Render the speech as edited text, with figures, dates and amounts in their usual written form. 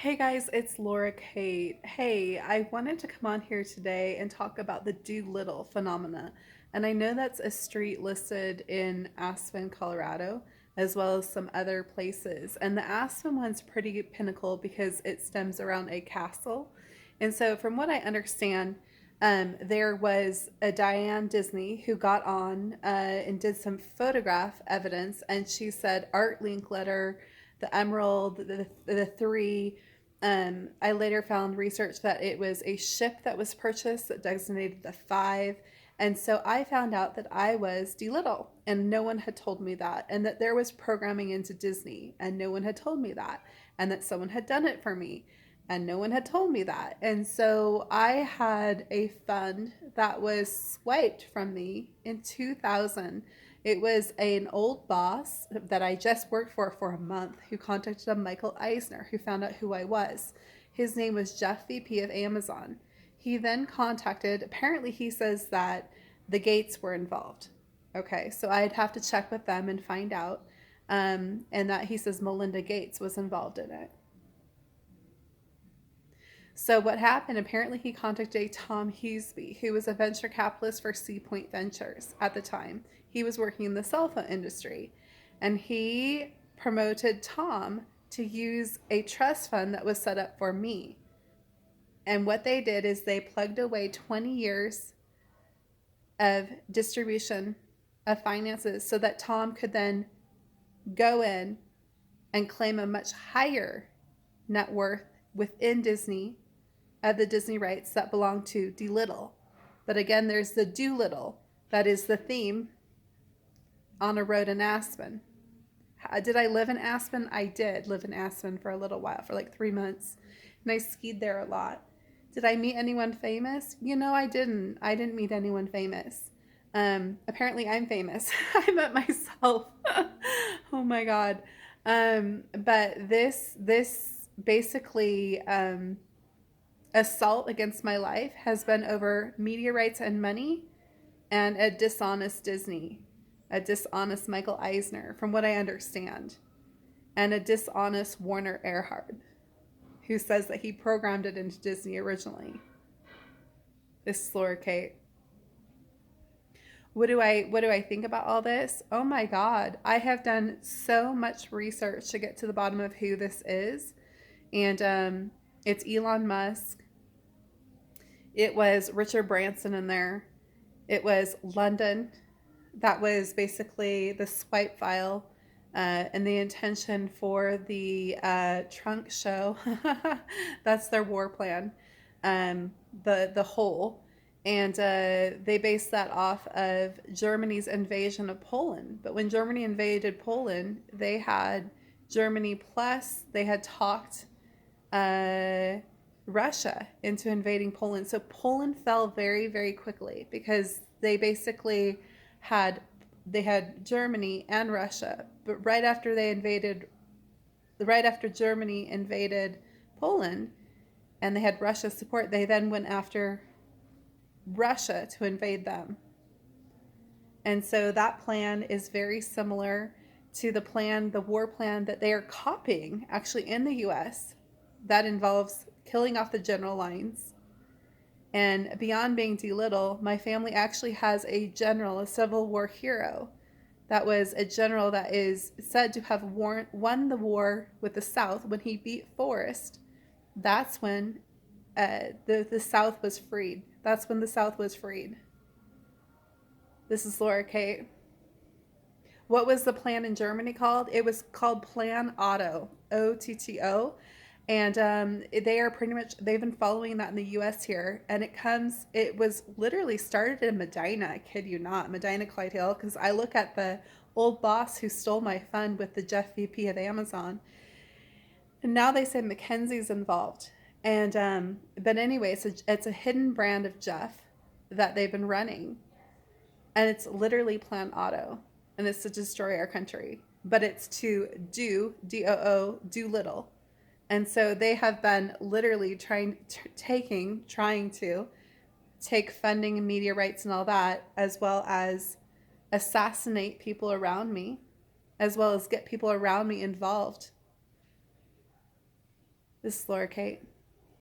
Hey guys, it's Laura Kate. Hey, I wanted to come on here today and talk about the Doolittle phenomena. And I know that's a street listed in Aspen, Colorado, as well as some other places. And the Aspen one's pretty pinnacle because it stems around a castle. And so, from what I understand, there was a Diane Disney who got on and did some photograph evidence, and she said Art Linkletter, the Emerald, the three. I later found research that it was a ship that was purchased that designated the five. And so I found out that I was Doolittle, and no one had told me that, and that there was programming into Disney, and no one had told me that, and that someone had done it for me, and no one had told me that. And so I had a fund that was swiped from me in 2000. It was an old boss that I just worked for a month who contacted a Michael Eisner who found out who I was. His name was Jeff, VP of Amazon. He then contacted, apparently, he says that the Gates were involved. Okay, so I'd have to check with them and find out. And that he says Melinda Gates was involved in it. So what happened? Apparently, he contacted Tom Huseby, who was a venture capitalist for Sea Point Ventures at the time. He was working in the cell phone industry, and he promoted Tom to use a trust fund that was set up for me. And what they did is they plugged away 20 years of distribution of finances so that Tom could then go in and claim a much higher net worth within Disney of the Disney rights that belong to Doolittle. But again, there's the Doolittle. That is the theme on a road in Aspen. Did I live in Aspen? I did live in Aspen for a little while, for like 3 months. And I skied there a lot. Did I meet anyone famous? I didn't. I didn't meet anyone famous. Apparently, I'm famous. I met myself. Oh my God. But this basically assault against my life has been over media rights and money and a dishonest Disney, a dishonest Michael Eisner, from what I understand, and a dishonest Warner Earhart, who says that he programmed it into Disney originally. This is Laura Kate. What do I think about all this? Oh my God. I have done so much research to get to the bottom of who this is. And it's Elon Musk. It was Richard Branson in there. It was London. That was basically the swipe file and the intention for the trunk show. That's their war plan. The whole. And they based that off of Germany's invasion of Poland. But when Germany invaded Poland, they had Germany plus they had talked uh, Russia into invading Poland. So Poland fell very, very quickly because had they had Germany and Russia, but right after Germany invaded Poland, and they had Russia's support, they then went after Russia to invade them. And so that plan is very similar to the war plan that they are copying actually in the US that involves killing off the general lines. And beyond being Doolittle, my family actually has a general, a Civil War hero, that was a general that is said to have won the war with the South when he beat Forrest. That's when the South was freed. That's when the South was freed. This is Laura Kate. What was the plan in Germany called? It was called Plan Otto, OTTO. And they are pretty much, they've been following that in the US here. And it was literally started in Medina, I kid you not, Medina, Clyde Hill, because I look at the old boss who stole my fund with the Jeff VP of Amazon. And now they say Mackenzie's involved. And, but anyway, it's a hidden brand of Jeff that they've been running. And it's literally Plan Auto. And it's to destroy our country. But it's to do little. And so they have been literally trying to take funding and media rights and all that, as well as assassinate people around me, as well as get people around me involved. This is Laura Kate.